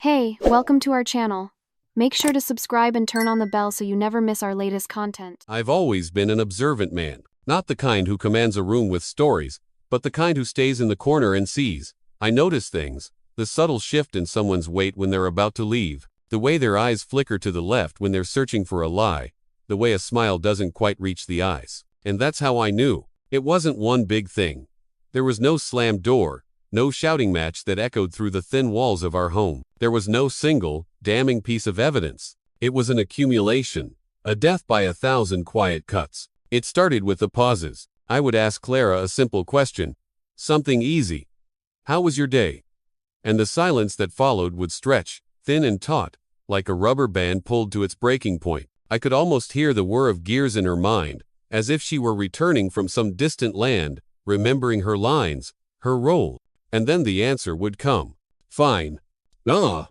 Hey, welcome to our channel. Make sure to subscribe and turn on the bell so you never miss our latest content. I've always been an observant man, not the kind who commands a room with stories, but the kind who stays in the corner and sees. I notice things, the subtle shift in someone's weight when they're about to leave, the way their eyes flicker to the left when they're searching for a lie, the way a smile doesn't quite reach the eyes. And that's how I knew. It wasn't one big thing. There was no slammed door, no shouting match that echoed through the thin walls of our home. There was no single, damning piece of evidence. It was an accumulation, a death by 1,000 quiet cuts. It started with the pauses. I would ask Clara a simple question, something easy. How was your day? And the silence that followed would stretch, thin and taut, like a rubber band pulled to its breaking point. I could almost hear the whir of gears in her mind, as if she were returning from some distant land, remembering her lines, her role. And then the answer would come. Fine. A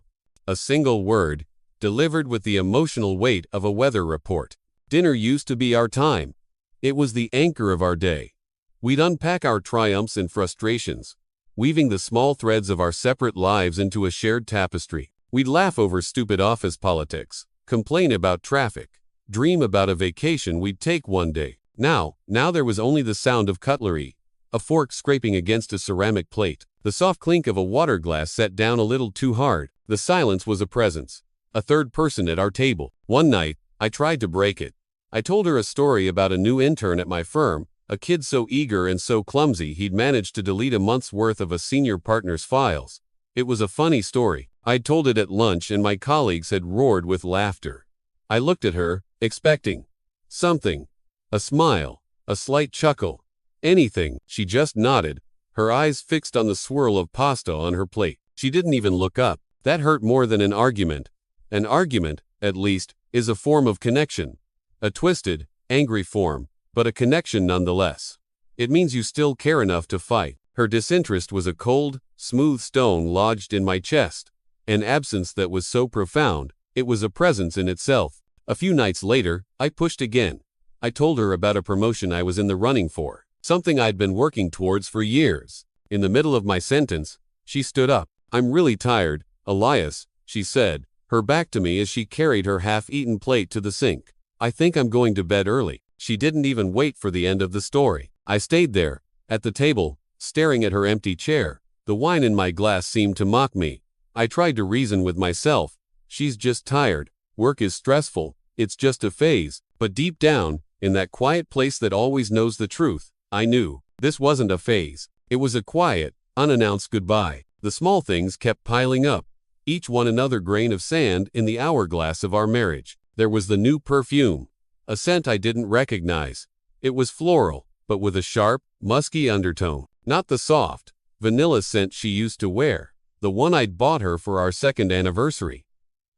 single word, delivered with the emotional weight of a weather report. Dinner used to be our time. It was the anchor of our day. We'd unpack our triumphs and frustrations, weaving the small threads of our separate lives into a shared tapestry. We'd laugh over stupid office politics, complain about traffic, dream about a vacation we'd take one day. Now there was only the sound of cutlery, a fork scraping against a ceramic plate, the soft clink of a water glass set down a little too hard. The silence was a presence, a third person at our table. One night, I tried to break it. I told her a story about a new intern at my firm, a kid so eager and so clumsy he'd managed to delete a month's worth of a senior partner's files. It was a funny story. I'd told it at lunch and my colleagues had roared with laughter. I looked at her, expecting something. A smile, a slight chuckle, anything. She just nodded, her eyes fixed on the swirl of pasta on her plate. She didn't even look up. That hurt more than an argument. An argument, at least, is a form of connection. A twisted, angry form, but a connection nonetheless. It means you still care enough to fight. Her disinterest was a cold, smooth stone lodged in my chest. An absence that was so profound, it was a presence in itself. A few nights later, I pushed again. I told her about a promotion I was in the running for, something I'd been working towards for years. In the middle of my sentence, she stood up. "I'm really tired, Elias," she said, her back to me as she carried her half-eaten plate to the sink. "I think I'm going to bed early." She didn't even wait for the end of the story. I stayed there, at the table, staring at her empty chair. The wine in my glass seemed to mock me. I tried to reason with myself. She's just tired. Work is stressful. It's just a phase. But deep down, in that quiet place that always knows the truth, I knew this wasn't a phase. It was a quiet, unannounced goodbye. The small things kept piling up, each one another grain of sand in the hourglass of our marriage. There was the new perfume, a scent I didn't recognize. It was floral, but with a sharp, musky undertone. Not the soft, vanilla scent she used to wear, the one I'd bought her for our second anniversary.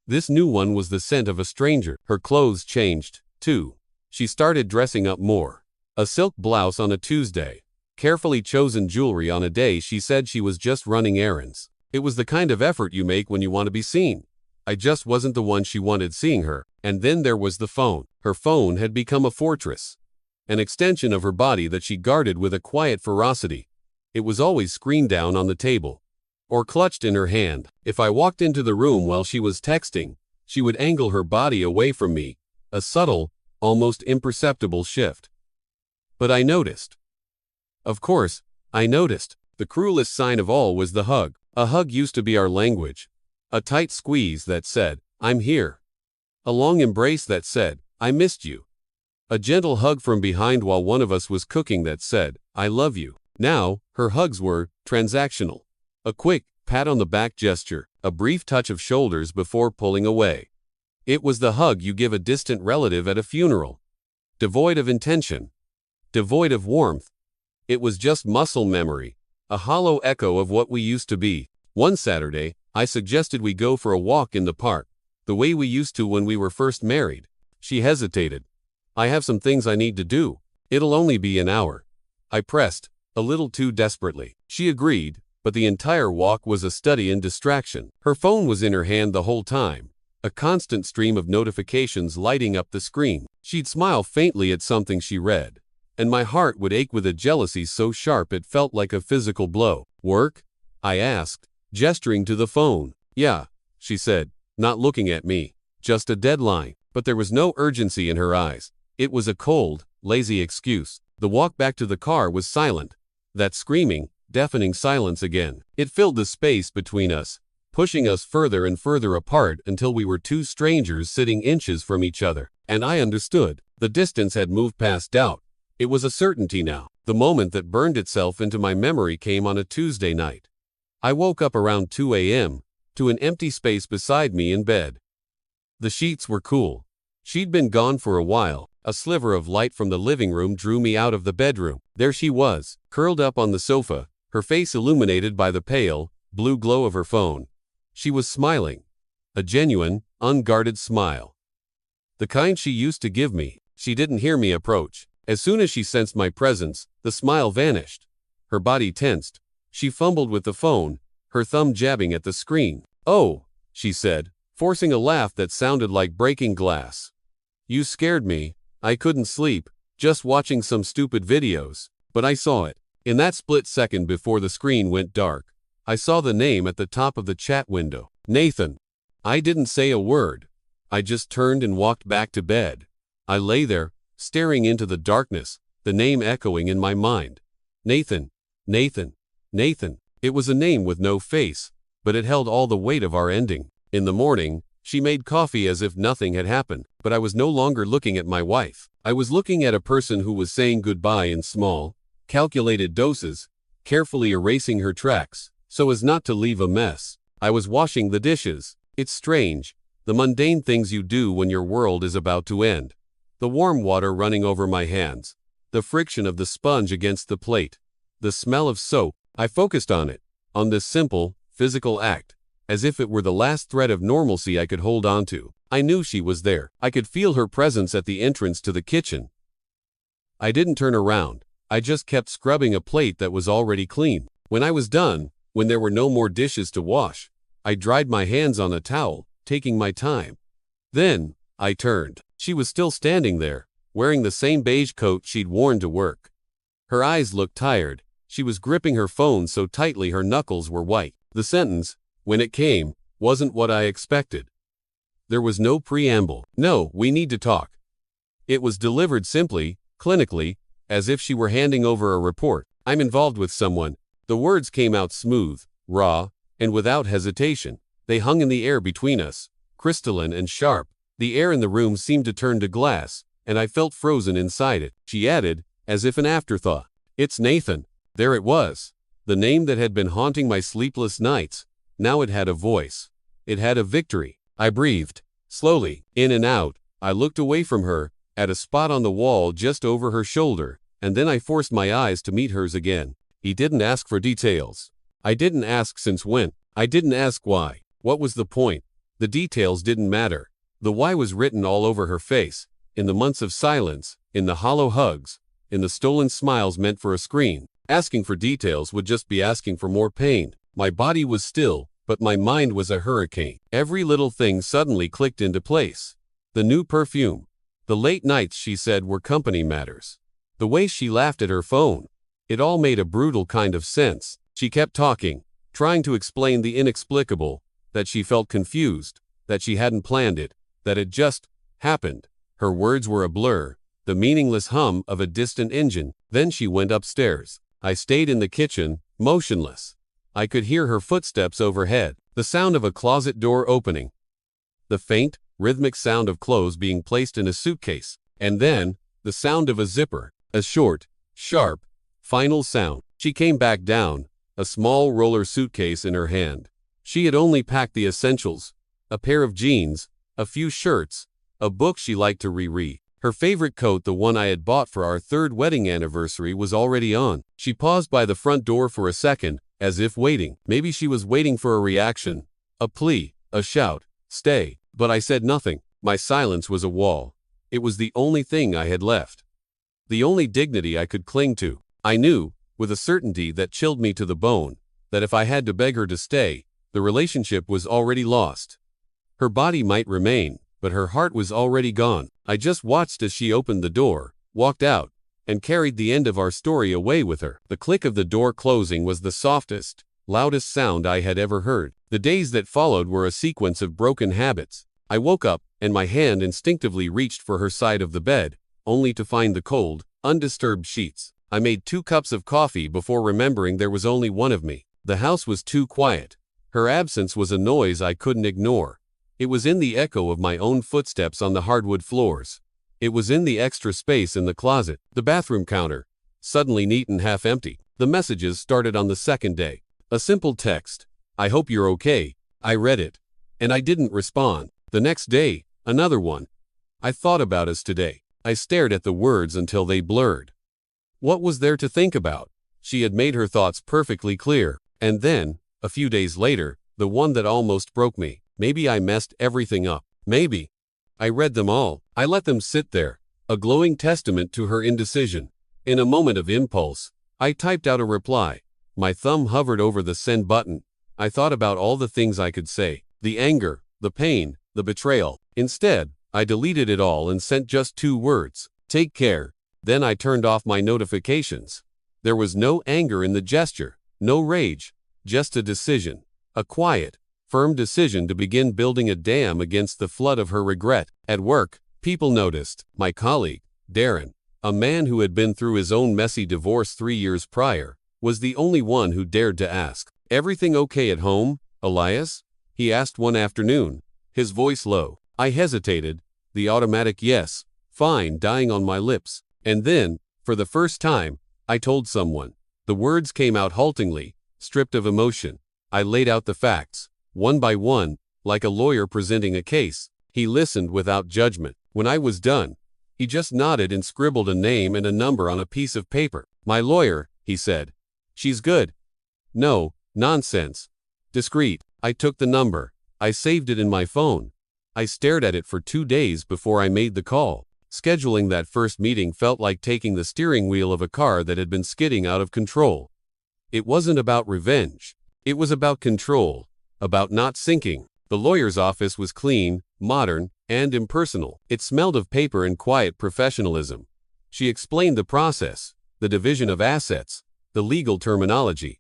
This new one was the scent of a stranger. Her clothes changed, too. She started dressing up more. A silk blouse on a Tuesday, carefully chosen jewelry on a day she said she was just running errands. It was the kind of effort you make when you want to be seen. I just wasn't the one she wanted seeing her. And then there was the phone. Her phone had become a fortress, an extension of her body that she guarded with a quiet ferocity. It was always screened down on the table, or clutched in her hand. If I walked into the room while she was texting, she would angle her body away from me, a subtle, almost imperceptible shift. But I noticed. Of course, I noticed. The cruelest sign of all was the hug. A hug used to be our language. A tight squeeze that said, "I'm here." A long embrace that said, "I missed you." A gentle hug from behind while one of us was cooking that said, "I love you." Now, her hugs were transactional. A quick, pat on the back gesture, a brief touch of shoulders before pulling away. It was the hug you give a distant relative at a funeral. Devoid of intention. Devoid of warmth. It was just muscle memory, a hollow echo of what we used to be. One Saturday, I suggested we go for a walk in the park, the way we used to when we were first married. She hesitated. "I have some things I need to do. It'll only be an hour." I pressed, a little too desperately. She agreed, but the entire walk was a study in distraction. Her phone was in her hand the whole time, a constant stream of notifications lighting up the screen. She'd smile faintly at something she read, and my heart would ache with a jealousy so sharp it felt like a physical blow. "Work?" I asked, gesturing to the phone. "Yeah," she said, not looking at me. Just a deadline. But there was no urgency in her eyes. It was a cold, lazy excuse. The walk back to the car was silent. That screaming, deafening silence again. It filled the space between us, pushing us further and further apart until we were two strangers sitting inches from each other. And I understood. The distance had moved past doubt. It was a certainty now. The moment that burned itself into my memory came on a Tuesday night. I woke up around 2 a.m. to an empty space beside me in bed. The sheets were cool. She'd been gone for a while. A sliver of light from the living room drew me out of the bedroom. There she was, curled up on the sofa, her face illuminated by the pale, blue glow of her phone. She was smiling. A genuine, unguarded smile. The kind she used to give me. She didn't hear me approach. As soon as she sensed my presence, the smile vanished. Her body tensed. She fumbled with the phone, her thumb jabbing at the screen. "Oh," she said, forcing a laugh that sounded like breaking glass. "You scared me. I couldn't sleep, just watching some stupid videos." But I saw it. In that split second before the screen went dark, I saw the name at the top of the chat window. Nathan. I didn't say a word. I just turned and walked back to bed. I lay there, staring into the darkness, the name echoing in my mind. Nathan. Nathan. Nathan. It was a name with no face, but it held all the weight of our ending. In the morning, she made coffee as if nothing had happened, but I was no longer looking at my wife. I was looking at a person who was saying goodbye in small, calculated doses, carefully erasing her tracks, so as not to leave a mess. I was washing the dishes. It's strange, the mundane things you do when your world is about to end. The warm water running over my hands, the friction of the sponge against the plate, the smell of soap. I focused on it, on this simple, physical act, as if it were the last thread of normalcy I could hold on to. I knew she was there. I could feel her presence at the entrance to the kitchen. I didn't turn around. I just kept scrubbing a plate that was already clean. When I was done, when there were no more dishes to wash, I dried my hands on a towel, taking my time. Then, I turned. She was still standing there, wearing the same beige coat she'd worn to work. Her eyes looked tired. She was gripping her phone so tightly her knuckles were white. The sentence, when it came, wasn't what I expected. There was no preamble. "No, we need to talk." It was delivered simply, clinically, as if she were handing over a report. "I'm involved with someone." The words came out smooth, raw, and without hesitation. They hung in the air between us, crystalline and sharp. The air in the room seemed to turn to glass, and I felt frozen inside it. She added, as if an afterthought, "It's Nathan." There it was, the name that had been haunting my sleepless nights. Now it had a voice. It had a victory. I breathed, slowly, in and out. I looked away from her, at a spot on the wall just over her shoulder, and then I forced my eyes to meet hers again. He didn't ask for details. I didn't ask since when. I didn't ask why. What was the point? The details didn't matter. The why was written all over her face, in the months of silence, in the hollow hugs, in the stolen smiles meant for a screen. Asking for details would just be asking for more pain. My body was still, but my mind was a hurricane. Every little thing suddenly clicked into place. The new perfume. The late nights she said were company matters. The way she laughed at her phone. It all made a brutal kind of sense. She kept talking, trying to explain the inexplicable, that she felt confused, that she hadn't planned it, that it just happened. Her words were a blur, the meaningless hum of a distant engine. Then she went upstairs. I stayed in the kitchen, motionless. I could hear her footsteps overhead, the sound of a closet door opening, the faint, rhythmic sound of clothes being placed in a suitcase, and then, the sound of a zipper, a short, sharp, final sound. She came back down, a small roller suitcase in her hand. She had only packed the essentials, a pair of jeans, a few shirts, a book she liked to reread. Her favorite coat, the one I had bought for our 3rd wedding anniversary, was already on. She paused by the front door for a second, as if waiting. Maybe she was waiting for a reaction, a plea, a shout, "Stay." But I said nothing. My silence was a wall. It was the only thing I had left. The only dignity I could cling to. I knew, with a certainty that chilled me to the bone, that if I had to beg her to stay, the relationship was already lost. Her body might remain, but her heart was already gone. I just watched as she opened the door, walked out, and carried the end of our story away with her. The click of the door closing was the softest, loudest sound I had ever heard. The days that followed were a sequence of broken habits. I woke up, and my hand instinctively reached for her side of the bed, only to find the cold, undisturbed sheets. I made 2 cups of coffee before remembering there was only one of me. The house was too quiet. Her absence was a noise I couldn't ignore. It was in the echo of my own footsteps on the hardwood floors. It was in the extra space in the closet, the bathroom counter, suddenly neat and half empty. The messages started on the second day. A simple text. "I hope you're okay." I read it, and I didn't respond. The next day, another one. "I thought about us today." I stared at the words until they blurred. What was there to think about? She had made her thoughts perfectly clear. And then, a few days later, the one that almost broke me. Maybe I messed everything up. Maybe. I read them all. I let them sit there, a glowing testament to her indecision. In a moment of impulse, I typed out a reply. My thumb hovered over the send button. I thought about all the things I could say. The anger, the pain, the betrayal. Instead, I deleted it all and sent just 2 words. "Take care." Then I turned off my notifications. There was no anger in the gesture, no rage, just a decision. A quiet, firm decision to begin building a dam against the flood of her regret. At work, people noticed. My colleague, Darren, a man who had been through his own messy divorce 3 years prior, was the only one who dared to ask, "Everything okay at home, Elias?" He asked one afternoon, his voice low. I hesitated, the automatic "yes, fine" dying on my lips. And then, for the first time, I told someone. The words came out haltingly, stripped of emotion. I laid out the facts, one by one, like a lawyer presenting a case. He listened without judgment. When I was done, he just nodded and scribbled a name and a number on a piece of paper. "My lawyer," he said. "She's good." "No, nonsense. Discreet." I took the number. I saved it in my phone. I stared at it for 2 days before I made the call. Scheduling that first meeting felt like taking the steering wheel of a car that had been skidding out of control. It wasn't about revenge. It was about control, about not sinking. The lawyer's office was clean, modern, and impersonal. It smelled of paper and quiet professionalism. She explained the process, the division of assets, the legal terminology.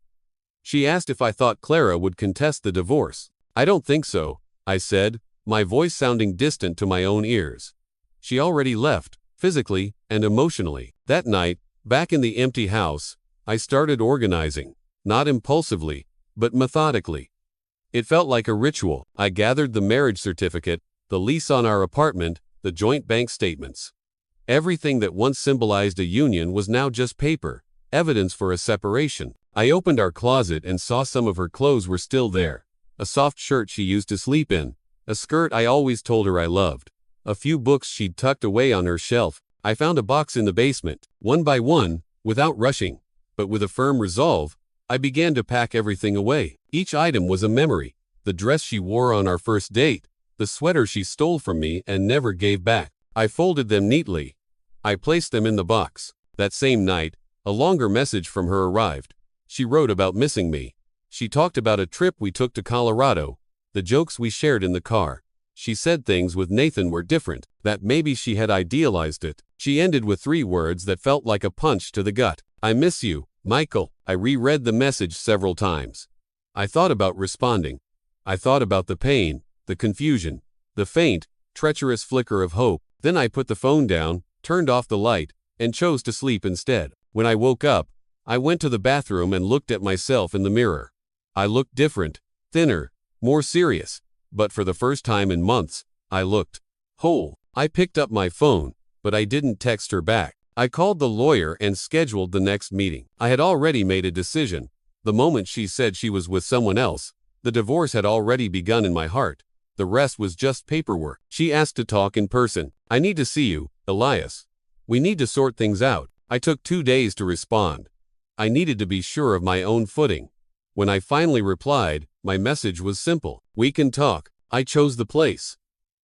She asked if I thought Clara would contest the divorce. "I don't think so," I said, my voice sounding distant to my own ears. She already left, physically and emotionally. That night, back in the empty house, I started organizing, not impulsively, but methodically. It felt like a ritual. I gathered the marriage certificate, the lease on our apartment, the joint bank statements. Everything that once symbolized a union was now just paper, evidence for a separation. I opened our closet and saw some of her clothes were still there. A soft shirt she used to sleep in, a skirt I always told her I loved, a few books she'd tucked away on her shelf. I found a box in the basement. One by one, without rushing, but with a firm resolve, I began to pack everything away. Each item was a memory. The dress she wore on our first date, the sweater she stole from me and never gave back. I folded them neatly. I placed them in the box. That same night, a longer message from her arrived. She wrote about missing me. She talked about a trip we took to Colorado, the jokes we shared in the car. She said things with Nathan were different, that maybe she had idealized it. She ended with 3 words that felt like a punch to the gut. "I miss you, Michael." I reread the message several times. I thought about responding. I thought about the pain, the confusion, the faint, treacherous flicker of hope. Then I put the phone down, turned off the light, and chose to sleep instead. When I woke up, I went to the bathroom and looked at myself in the mirror. I looked different, thinner, more serious, but for the first time in months, I looked whole. I picked up my phone, but I didn't text her back. I called the lawyer and scheduled the next meeting. I had already made a decision. The moment she said she was with someone else, the divorce had already begun in my heart. The rest was just paperwork. She asked to talk in person. "I need to see you, Elias. We need to sort things out." I took 2 days to respond. I needed to be sure of my own footing. When I finally replied, my message was simple. "We can talk." I chose the place.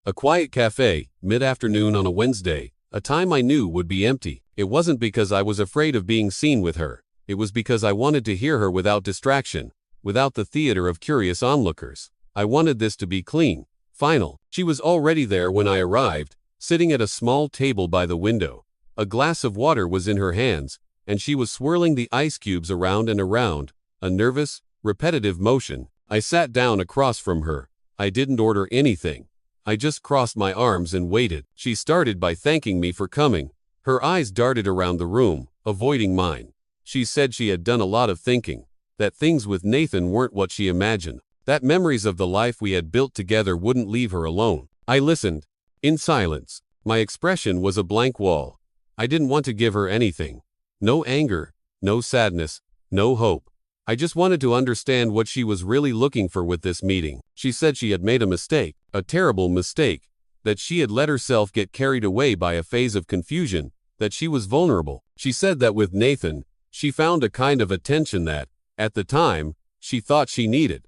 A quiet cafe, mid-afternoon on a Wednesday, a time I knew would be empty. It wasn't because I was afraid of being seen with her. It was because I wanted to hear her without distraction, without the theater of curious onlookers. I wanted this to be clean, final. She was already there when I arrived, sitting at a small table by the window. A glass of water was in her hands, and she was swirling the ice cubes around and around, a nervous, repetitive motion. I sat down across from her. I didn't order anything. I just crossed my arms and waited. She started by thanking me for coming. Her eyes darted around the room, avoiding mine. She said she had done a lot of thinking, that things with Nathan weren't what she imagined, that memories of the life we had built together wouldn't leave her alone. I listened, in silence. My expression was a blank wall. I didn't want to give her anything. No anger, no sadness, no hope. I just wanted to understand what she was really looking for with this meeting. She said she had made a mistake, a terrible mistake, that she had let herself get carried away by a phase of confusion, that she was vulnerable. She said that with Nathan, she found a kind of attention that, at the time, she thought she needed.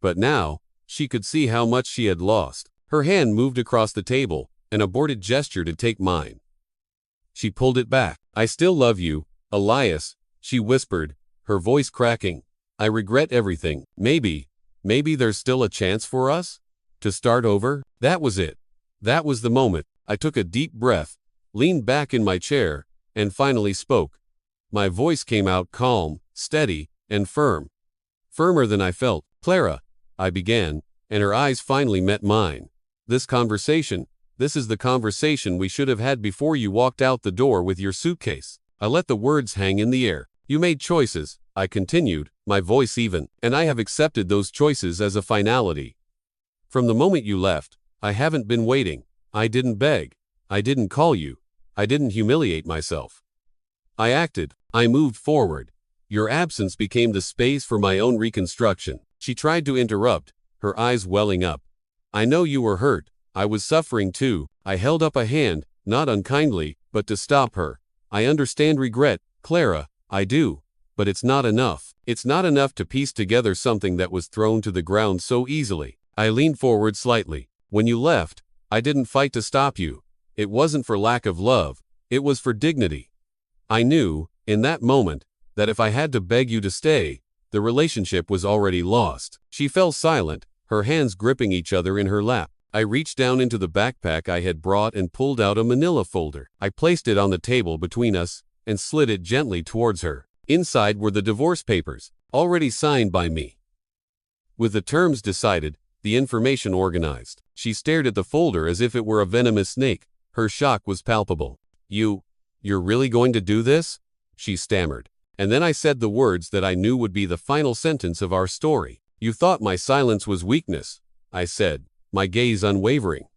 But now, she could see how much she had lost. Her hand moved across the table, an aborted gesture to take mine. She pulled it back. I still love you, Elias, she whispered, her voice cracking. I regret everything. Maybe there's still a chance for us? To start over? That was it. That was the moment. I took a deep breath, leaned back in my chair, and finally spoke. My voice came out calm, steady, and firm. Firmer than I felt. Clara, I began, and her eyes finally met mine. This is the conversation we should have had before you walked out the door with your suitcase. I let the words hang in the air. You made choices, I continued, my voice even, and I have accepted those choices as a finality. From the moment you left, I haven't been waiting. I didn't beg. I didn't call you. I didn't humiliate myself. I acted. I moved forward. Your absence became the space for my own reconstruction. She tried to interrupt, her eyes welling up. I know you were hurt. I was suffering too. I held up a hand, not unkindly, but to stop her. I understand regret, Clara, I do. But it's not enough. It's not enough to piece together something that was thrown to the ground so easily. I leaned forward slightly. When you left, I didn't fight to stop you. It wasn't for lack of love. It was for dignity. I knew, in that moment, that if I had to beg you to stay, the relationship was already lost. She fell silent, her hands gripping each other in her lap. I reached down into the backpack I had brought and pulled out a manila folder. I placed it on the table between us and slid it gently towards her. Inside were the divorce papers, already signed by me. With the terms decided, the information organized. She stared at the folder as if it were a venomous snake. Her shock was palpable. You're really going to do this? She stammered. And then I said the words that I knew would be the final sentence of our story. You thought my silence was weakness, I said, my gaze unwavering.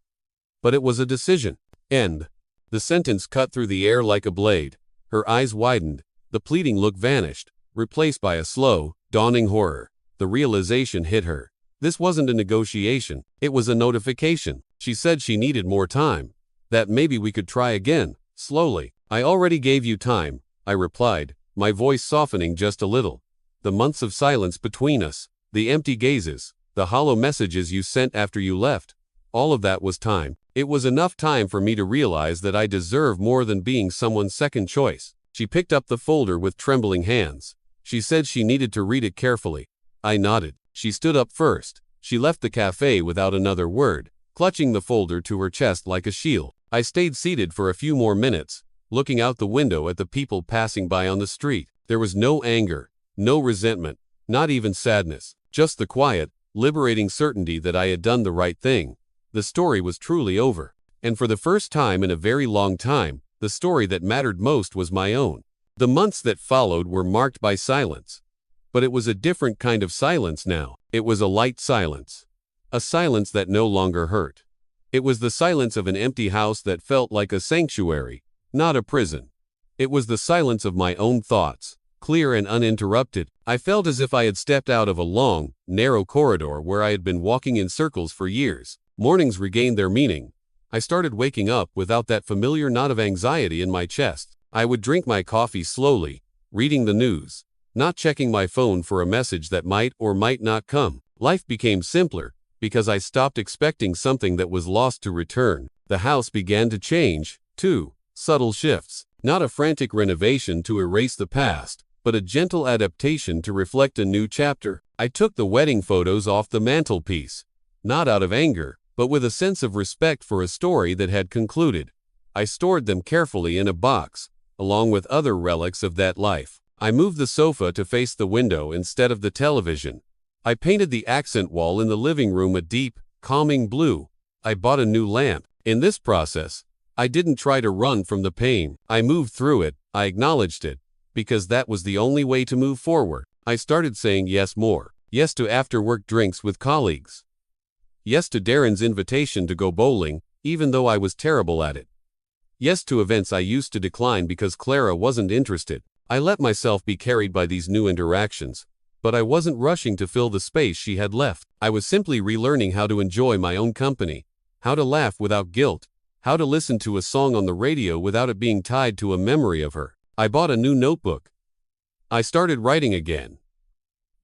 But it was a decision. End. The sentence cut through the air like a blade. Her eyes widened. The pleading look vanished, replaced by a slow, dawning horror. The realization hit her. This wasn't a negotiation. It was a notification. She said she needed more time. That maybe we could try again, slowly. I already gave you time, I replied, my voice softening just a little. The months of silence between us, the empty gazes, the hollow messages you sent after you left, all of that was time. It was enough time for me to realize that I deserve more than being someone's second choice. She picked up the folder with trembling hands. She said she needed to read it carefully. I nodded. She stood up first. She left the cafe without another word, clutching the folder to her chest like a shield. I stayed seated for a few more minutes, looking out the window at the people passing by on the street. There was no anger, no resentment, not even sadness, just the quiet, liberating certainty that I had done the right thing. The story was truly over. And for the first time in a very long time, the story that mattered most was my own. The months that followed were marked by silence. But it was a different kind of silence now. It was a light silence. A silence that no longer hurt. It was the silence of an empty house that felt like a sanctuary, not a prison. It was the silence of my own thoughts, clear and uninterrupted. I felt as if I had stepped out of a long, narrow corridor where I had been walking in circles for years. Mornings regained their meaning. I started waking up without that familiar knot of anxiety in my chest. I would drink my coffee slowly, reading the news, not checking my phone for a message that might or might not come. Life became simpler, because I stopped expecting something that was lost to return. The house began to change, too. Subtle shifts. Not a frantic renovation to erase the past, but a gentle adaptation to reflect a new chapter. I took the wedding photos off the mantelpiece, not out of anger, but with a sense of respect for a story that had concluded. I stored them carefully in a box, along with other relics of that life. I moved the sofa to face the window instead of the television. I painted the accent wall in the living room a deep, calming blue. I bought a new lamp. In this process, I didn't try to run from the pain. I moved through it. I acknowledged it, because that was the only way to move forward. I started saying yes more. Yes to after-work drinks with colleagues. Yes to Darren's invitation to go bowling, even though I was terrible at it. Yes to events I used to decline because Clara wasn't interested. I let myself be carried by these new interactions, but I wasn't rushing to fill the space she had left. I was simply relearning how to enjoy my own company, how to laugh without guilt, how to listen to a song on the radio without it being tied to a memory of her. I bought a new notebook. I started writing again.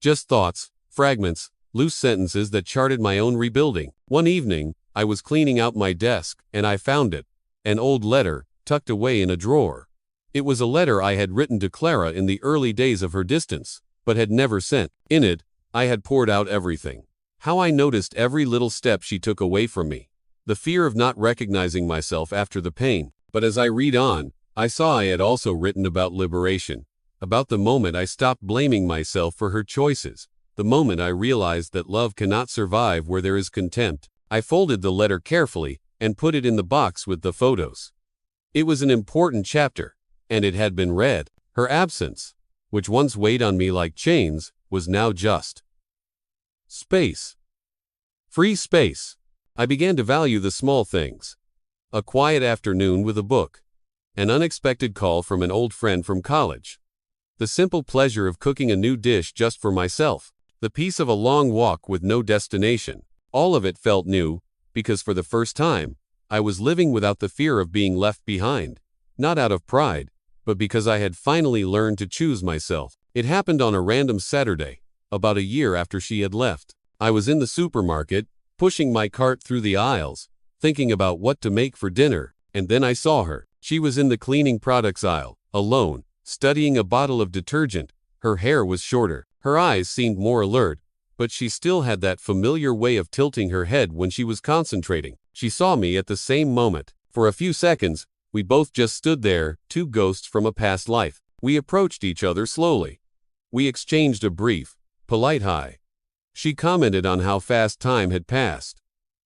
Just thoughts, fragments, loose sentences that charted my own rebuilding. One evening, I was cleaning out my desk, and I found it. An old letter, tucked away in a drawer. It was a letter I had written to Clara in the early days of her distance, but had never sent. In it, I had poured out everything. How I noticed every little step she took away from me. The fear of not recognizing myself after the pain. But as I read on, I saw I had also written about liberation. About the moment I stopped blaming myself for her choices. The moment I realized that love cannot survive where there is contempt. I folded the letter carefully and put it in the box with the photos. It was an important chapter, and it had been read. Her absence, which once weighed on me like chains, was now just space. Free space. I began to value the small things. A quiet afternoon with a book. An unexpected call from an old friend from college. The simple pleasure of cooking a new dish just for myself. The peace of a long walk with no destination. All of it felt new, because for the first time, I was living without the fear of being left behind. Not out of pride, but because I had finally learned to choose myself. It happened on a random Saturday, about a year after she had left. I was in the supermarket, pushing my cart through the aisles, thinking about what to make for dinner, and then I saw her. She was in the cleaning products aisle, alone, studying a bottle of detergent. Her hair was shorter. Her eyes seemed more alert, but she still had that familiar way of tilting her head when she was concentrating. She saw me at the same moment. For a few seconds, we both just stood there, two ghosts from a past life. We approached each other slowly. We exchanged a brief, polite hi. She commented on how fast time had passed.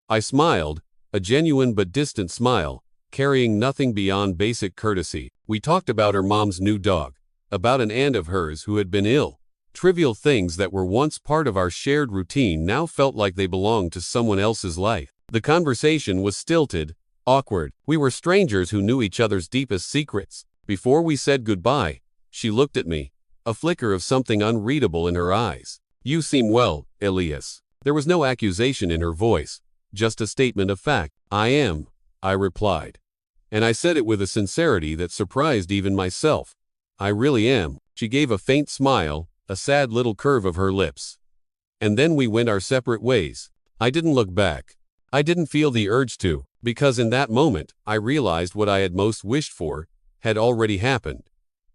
I smiled, a genuine but distant smile, carrying nothing beyond basic courtesy. We talked about her mom's new dog, about an aunt of hers who had been ill. Trivial things that were once part of our shared routine now felt like they belonged to someone else's life. The conversation was stilted, awkward. We were strangers who knew each other's deepest secrets. Before we said goodbye, she looked at me, a flicker of something unreadable in her eyes. "You seem well, Elias." There was no accusation in her voice, just a statement of fact. "I am," I replied. And I said it with a sincerity that surprised even myself. "I really am." She gave a faint smile, a sad little curve of her lips. And then we went our separate ways. I didn't look back. I didn't feel the urge to, because in that moment, I realized what I had most wished for had already happened.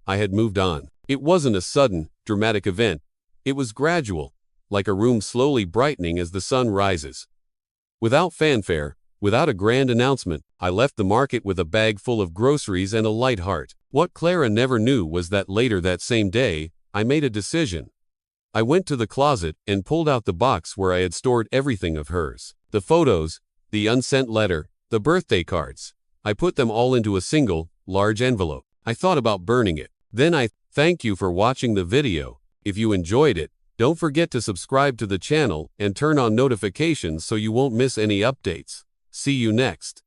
I had moved on. It wasn't a sudden, dramatic event. It was gradual, like a room slowly brightening as the sun rises. Without fanfare, without a grand announcement, I left the market with a bag full of groceries and a light heart. What Clara never knew was that later that same day, I made a decision. I went to the closet and pulled out the box where I had stored everything of hers. The photos, the unsent letter, the birthday cards. I put them all into a single, large envelope. I thought about burning it. Then I thank you for watching the video. If you enjoyed it, don't forget to subscribe to the channel and turn on notifications so you won't miss any updates. See you next.